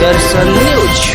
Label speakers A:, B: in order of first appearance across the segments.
A: दर्शन news.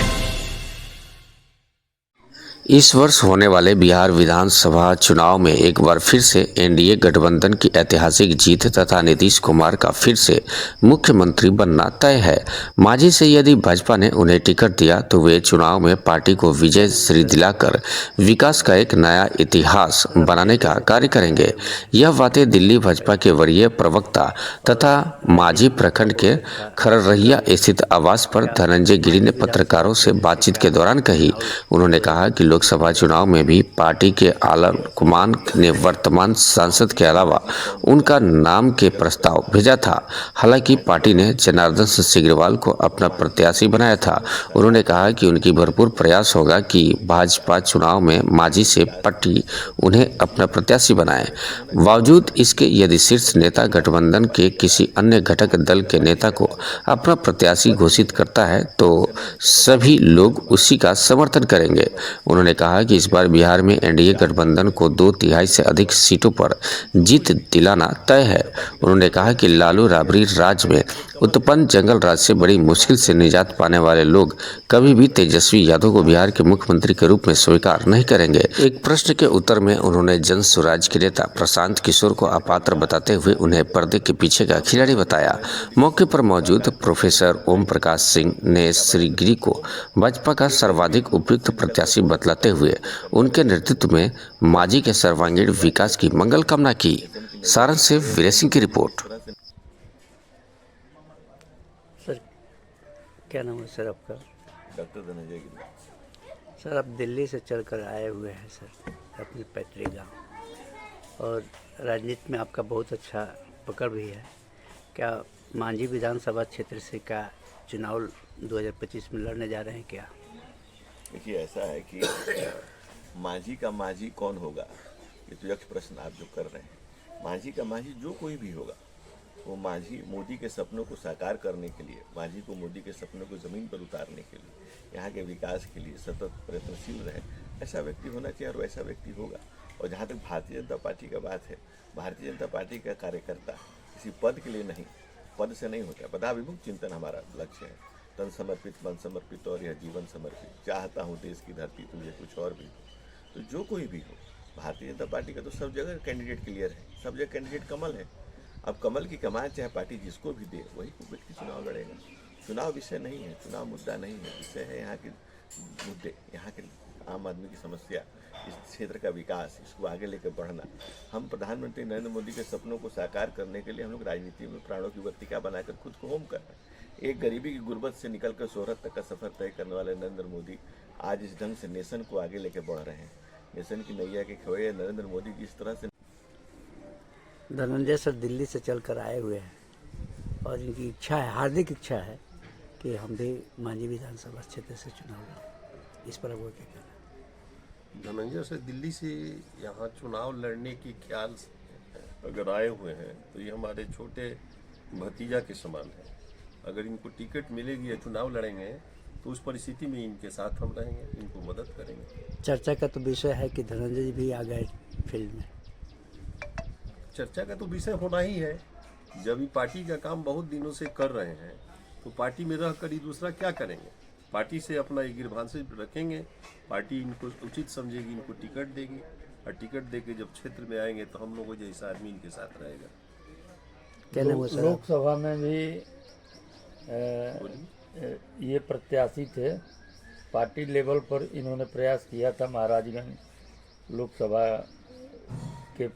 B: इस वर्ष होने वाले बिहार विधानसभा चुनाव में एक बार फिर से एनडीए गठबंधन की ऐतिहासिक जीत तथा नीतीश कुमार का फिर से मुख्यमंत्री बनना तय है। मांझी से यदि भाजपा ने उन्हें टिकट दिया तो वे चुनाव में पार्टी को विजय श्री दिलाकर विकास का एक नया इतिहास बनाने का कार्य करेंगे। यह बातें दिल्ली भाजपा के वरीय प्रवक्ता तथा मांझी प्रखंड के खररहिया स्थित आवास पर धनंजय गिरी ने पत्रकारों से बातचीत के दौरान कही। उन्होंने कहा कि लोकसभा चुनाव में भी पार्टी के आलाकमान ने वर्तमान सांसद के अलावा उनका नाम के प्रस्ताव भेजा था। हालांकि पार्टी ने जनार्दन सिंह सिग्रीवाल को अपना प्रत्याशी बनाया था। उन्होंने कहा कि उनकी भरपूर प्रयास होगा कि भाजपा चुनाव में मांझी से पार्टी उन्हें अपना प्रत्याशी बनाए। बावजूद इसके यदि शीर्ष नेता गठबंधन के किसी अन्य घटक दल के नेता को अपना प्रत्याशी घोषित करता है तो सभी लोग उसी का समर्थन करेंगे। उन्होंने कहा कि इस बार बिहार में एनडीए गठबंधन को 2/3 से अधिक सीटों पर जीत दिलाना तय है। उन्होंने कहा कि लालू राबड़ी राज में उत्पन्न जंगल राज से बड़ी मुश्किल से निजात पाने वाले लोग कभी भी तेजस्वी यादव को बिहार के मुख्यमंत्री के रूप में स्वीकार नहीं करेंगे। एक प्रश्न के उत्तर में उन्होंने जन स्वराज के नेता प्रशांत किशोर को अपात्र बताते हुए उन्हें पर्दे के पीछे का खिलाड़ी बताया। मौके पर मौजूद प्रोफेसर ओम प्रकाश सिंह ने श्री गिरी को भाजपा का सर्वाधिक उपयुक्त प्रत्याशी बतलाते हुए उनके नेतृत्व में मांझी के सर्वांगीण विकास की मंगल कामना की। सारंग से वीरे सिंह की रिपोर्ट।
C: सर, क्या नाम है सर आपका?
D: डॉक्टर धनंजय गिरी।
C: सर, आप दिल्ली से चलकर आए हुए हैं सर अपने पैतृक गाँव, और राजनीति में आपका बहुत अच्छा पकड़ भी है। क्या मांझी विधानसभा क्षेत्र से का चुनाव 2025 में लड़ने जा रहे हैं क्या?
D: देखिए, ऐसा है कि मांझी का मांझी कौन होगा, ये तो यक्ष प्रश्न आप जो कर रहे हैं। मांझी का मांझी जो कोई भी होगा, वो मांझी मोदी के सपनों को साकार करने के लिए, मांझी को मोदी के सपनों को ज़मीन पर उतारने के लिए, यहाँ के विकास के लिए सतत प्रयत्नशील रहे, ऐसा व्यक्ति होना चाहिए और वैसा व्यक्ति होगा। और जहाँ तक भारतीय जनता पार्टी का बात है, भारतीय जनता पार्टी का कार्यकर्ता किसी पद के लिए नहीं, पद से नहीं होता। पदाभिमुख चिंतन हमारा लक्ष्य है। तन समर्पित, मन समर्पित और यह जीवन समर्पित। चाहता हूँ देश की धरती तुझे कुछ और भी हो। तो जो कोई भी हो, भारतीय जनता पार्टी का तो सब जगह कैंडिडेट क्लियर है, सब जगह कैंडिडेट कमल है। अब कमल की कमान चाहे पार्टी जिसको भी दे, वही व्यक्ति चुनाव लड़ेगा। चुनाव विषय नहीं है, चुनाव मुद्दा नहीं है। विषय है यहाँ के मुद्दे, यहाँ के आम आदमी की समस्या, इस क्षेत्र का विकास, इसको आगे लेकर बढ़ना। हम प्रधानमंत्री नरेंद्र मोदी के सपनों को साकार करने के लिए हम लोग राजनीति में प्राणों की वर्तिका बनाकर खुद को होम कर रहे हैं। एक गरीबी की गुर्बत से निकलकर शोहरत तक का सफर तय करने वाले नरेंद्र मोदी आज इस ढंग से नेशन को आगे लेकर बढ़ रहे हैं। नेशन की नैया के खवैया नरेंद्र मोदी जिस तरह से।
C: धनंजय सर दिल्ली से चलकर आए हुए हैं और इनकी इच्छा है, हार्दिक इच्छा है कि हम भी मांझी विधानसभा क्षेत्र से चुनाव लड़ें। इस पर वो क्या कहना है?
E: धनंजय सर दिल्ली से यहाँ चुनाव लड़ने की ख्याल से अगर आए हुए हैं तो ये हमारे छोटे भतीजा के समान है। अगर इनको टिकट मिलेगी या चुनाव लड़ेंगे तो उस परिस्थिति में इनके साथ हम रहेंगे, इनको मदद करेंगे।
C: चर्चा का तो विषय है कि धनंजय जी भी आ गए फील्ड में।
E: चर्चा का तो विषय होना ही है। जब ये पार्टी का काम बहुत दिनों से कर रहे हैं तो पार्टी में रह कर ही दूसरा क्या करेंगे। पार्टी से अपना एक गिरभांस रखेंगे, पार्टी इनको उचित समझेगी, इनको टिकट देगी, और टिकट देके जब क्षेत्र में आएंगे तो हम लोगों जैसा आदमी इनके साथ रहेगा।
F: लोकसभा में भी ये प्रत्याशी थे, पार्टी लेवल पर इन्होंने प्रयास किया था महाराजगंज लोकसभा के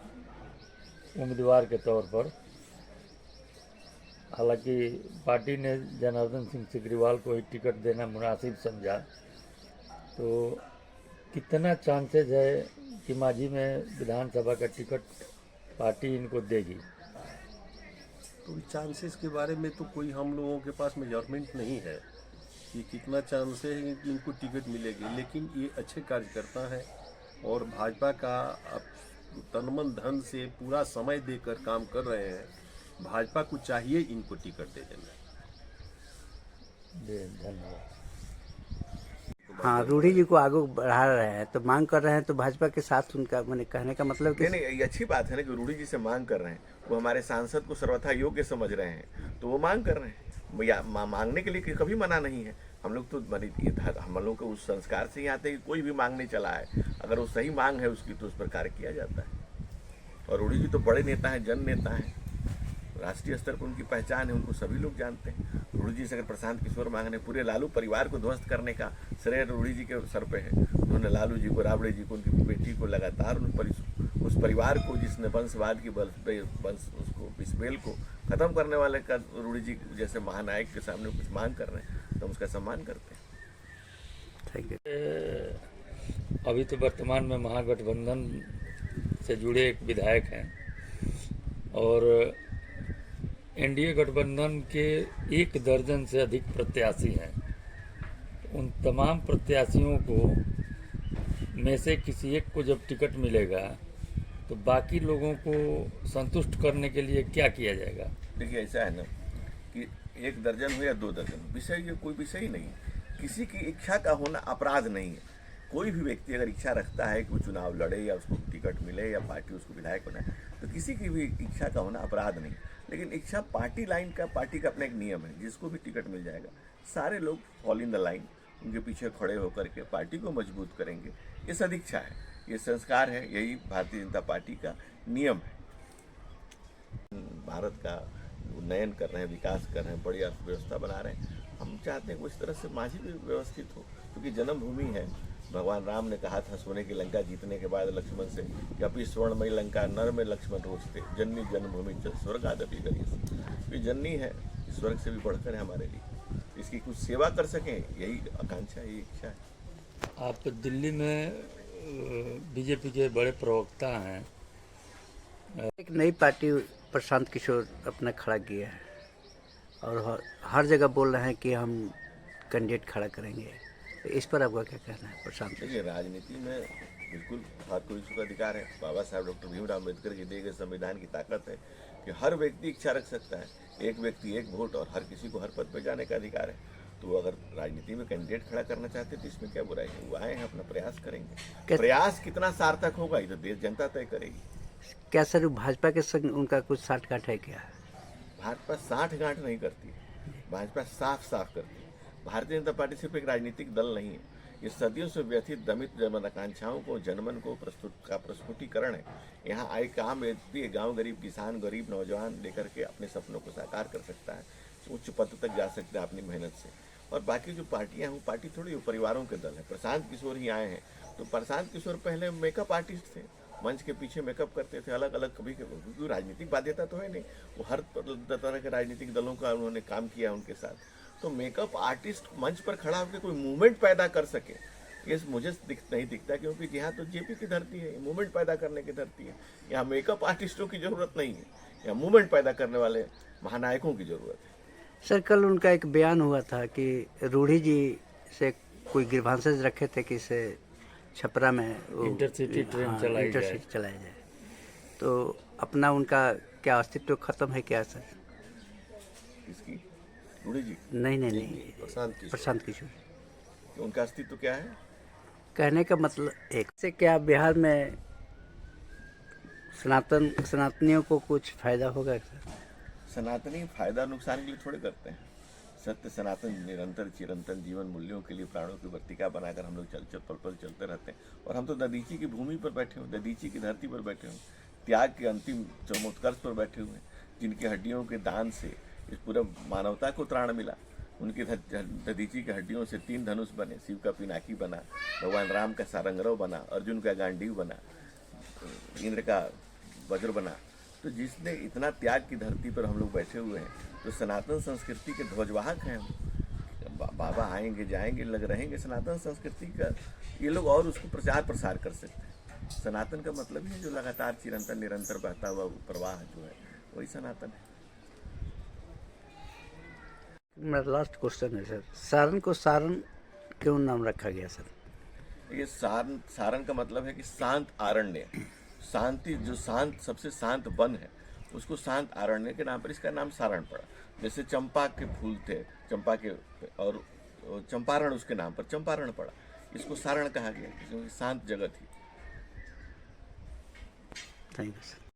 F: उम्मीदवार के तौर पर। हालांकि पार्टी ने जनार्दन सिंह सिग्रीवाल को ही टिकट देना मुनासिब समझा। तो कितना चांसेज है कि मांझी में विधानसभा का टिकट पार्टी इनको देगी?
E: तो चांसेस के बारे में तो कोई हम लोगों के पास मेजरमेंट नहीं है कि कितना चांस है कि इनको टिकट मिलेगी, लेकिन ये अच्छे कार्यकर्ता हैं और भाजपा का तन मन धन से पूरा समय देकर काम कर रहे हैं। भाजपा को चाहिए इनको टिकट दे देना।
F: धन्यवाद।
C: हाँ, रूढ़ी जी को आगे बढ़ा रहे हैं तो मांग कर रहे हैं, तो भाजपा के साथ उनका मैंने कहने का मतलब कि
D: नहीं, ये अच्छी बात है ना कि रूढ़ी जी से मांग कर रहे हैं। वो हमारे सांसद को सर्वथा योग्य समझ रहे हैं तो वो मांग कर रहे हैं। मांगने के लिए कभी मना नहीं है। हम लोग तो हम लोग के उस संस्कार से ही आते हैं कि कोई भी मांग नहीं चला है, अगर वो सही मांग है उसकी तो उस पर कार्य किया जाता है। और रूढ़ी जी तो बड़े नेता हैं, जन नेता हैं, राष्ट्रीय स्तर पर उनकी पहचान है, उनको सभी लोग जानते हैं। रूढ़ी जी से अगर प्रशांत किशोर मांग ने पूरे लालू परिवार को ध्वस्त करने का श्रेय रूढ़ी जी के सर पे है। उन्होंने लालू जी को, राबड़े जी को, उनकी बेटी को लगातार उस परिवार को, जिसने वंशवाद की उसको बिस्बेल को खत्म करने वाले का रूढ़ी जी जैसे महानायक के सामने कुछ मांग कर रहे हैं तो हम उसका सम्मान करते हैं।
C: Thank you.
F: अभी तो वर्तमान में महागठबंधन से जुड़े एक विधायक हैं और एनडीए गठबंधन के 1 दर्जन से अधिक प्रत्याशी हैं। उन तमाम प्रत्याशियों को में से किसी एक को जब टिकट मिलेगा तो बाकी लोगों को संतुष्ट करने के लिए क्या किया जाएगा?
D: देखिए ऐसा है ना कि 1 दर्जन हो या 2 दर्जन, विषय ये कोई विषय ही नहीं है। किसी की इच्छा का होना अपराध नहीं है। कोई भी व्यक्ति अगर इच्छा रखता है कि वो चुनाव लड़े या उसको टिकट मिले या पार्टी उसको विधायक बनाए, तो किसी की भी इच्छा का होना अपराध नहीं। लेकिन इच्छा पार्टी लाइन का, पार्टी का अपना एक नियम है, जिसको भी टिकट मिल जाएगा सारे लोग फॉल इन द लाइन, उनके पीछे खड़े होकर के पार्टी को मजबूत करेंगे। ये सदिच्छा है, ये संस्कार है, यही भारतीय जनता पार्टी का नियम है। भारत का उन्नयन कर रहे हैं, विकास कर रहे हैं, बड़ी अर्थव्यवस्था बना रहे हैं। हम चाहते हैं कि उस तरह से माझी भी व्यवस्थित हो, क्योंकि जन्मभूमि है। भगवान राम ने कहा था सोने की लंका जीतने के बाद लक्ष्मण से कि अपनी स्वर्णमयी लंका नर में लक्ष्मण रोचते, जननी जन्मभूमि स्वर्ग आदपि करिए। ये जननी है, स्वर्ग से भी बढ़कर है हमारे लिए, इसकी कुछ सेवा कर सकें, यही आकांक्षा, यही इच्छा है।
F: आप दिल्ली में बीजेपी के बड़े प्रवक्ता हैं।
C: एक नई पार्टी प्रशांत किशोर अपना खड़ा किया है और हर जगह बोल रहे हैं कि हम कैंडिडेट खड़ा करेंगे। तो इस पर आपका क्या कहना है प्रशांत?
D: देखिए, राजनीति में बिल्कुल हर कोई का अधिकार है। बाबा साहब डॉक्टर भीमराव अम्बेडकर की दिए गए संविधान की ताकत है कि हर व्यक्ति इच्छा रख सकता है, एक व्यक्ति एक वोट, और हर किसी को हर पद पर जाने का अधिकार है। तो अगर राजनीति में कैंडिडेट खड़ा करना चाहते तो इसमें क्या बुराई है? वो आए हैं, अपना प्रयास करेंगे। प्रयास कितना सार्थक होगा ये तो देश जनता तय करेगी।
C: क्या सर भाजपा के संग उनका कुछ साठगांठ है क्या?
D: भाजपा साठगांठ नहीं करती है, भाजपा साफ साफ करती है। भारतीय जनता पार्टी सिर्फ एक राजनीतिक दल नहीं है, ये सदियों से व्यथित दमित जन आकांक्षाओं को, जनमन को प्रस्फुटीकरण है। यहाँ आए काम व्यक्ति गांव गरीब किसान, गरीब नौजवान लेकर के अपने सपनों को साकार कर सकता है, उच्च पद तक जा सकता है अपनी मेहनत से। और बाकी जो पार्टियां हैं, पार्टी थोड़ी परिवारों के दल है। प्रशांत किशोर ही आए हैं, तो प्रशांत किशोर पहले मेकअप आर्टिस्ट थे, मंच के पीछे मेकअप करते थे, अलग अलग कभी क्योंकि राजनीतिक बाध्यता तो है नहीं, वो हर तरह के राजनीतिक दलों का उन्होंने काम किया उनके साथ। तो मेकअप आर्टिस्ट मंच पर खड़ा होकर कोई मूवमेंट पैदा कर सके, ये मुझे नहीं दिखता, क्योंकि यहाँ तो जेपी की धरती है, मूवमेंट पैदा करने की धरती है। यहाँ मेकअप आर्टिस्टों की जरूरत नहीं है, यहाँ मूवमेंट पैदा करने वाले महानायकों की जरूरत है।
C: सर कल उनका एक बयान हुआ था कि रूढ़ी जी से कोई ग्रीवांसेस रखे थे कि इसे छपरा में
F: इंटरसिटी ट्रेन चलाई
C: जाए, तो अपना उनका क्या अस्तित्व खत्म है क्या सर?
D: किसकी? रूढ़ी जी?
C: नहीं, प्रशांत किशोर।
D: तो उनका अस्तित्व क्या है?
C: कहने का मतलब एक से क्या बिहार में सनातनियों को कुछ फायदा होगा सर?
D: सनातनी फायदा नुकसान के लिए थोड़े करते हैं। सत्य सनातन निरंतर चिरंतन जीवन मूल्यों के लिए प्राणों की वर्तिका बनाकर हम लोग चल पल चलते रहते हैं। और हम तो ददीची की भूमि पर बैठे हुए, ददीची की धरती पर बैठे हुए, त्याग के अंतिम चरमोत्कर्ष पर बैठे हुए, जिनकी हड्डियों के दान से इस पूरे मानवता को त्राण मिला। उनकी ददीची की हड्डियों से 3 धनुष बने, शिव का पिनाकी बना, भगवान राम का सारंगरव बना, अर्जुन का गांडीव बना, इंद्र का वज्र बना। तो जिसने इतना त्याग की धरती पर हम लोग बैठे हुए हैं, तो सनातन संस्कृति के ध्वजवाहक हैं हम। बाबा आएंगे जाएंगे, लग रहेंगे सनातन संस्कृति का, ये लोग और उसको प्रचार प्रसार कर सकते हैं। सनातन का मतलब ही जो लगातार चिरंतन निरंतर बहता हुआ प्रवाह जो है, वही सनातन है।
C: मेरा लास्ट क्वेश्चन है सर, सारण को सारण क्यों नाम रखा गया सर?
D: ये सारण का मतलब है कि शांत आरण्य, शांति, जो शांत सबसे शांत वन है उसको शांत आरण्य के नाम पर इसका नाम सारण पड़ा। जैसे चंपा के फूल थे, चंपा के, और चंपारण उसके नाम पर चंपारण पड़ा, इसको सारण कहा गया क्योंकि शांत जगह थी।
C: Thank you sir.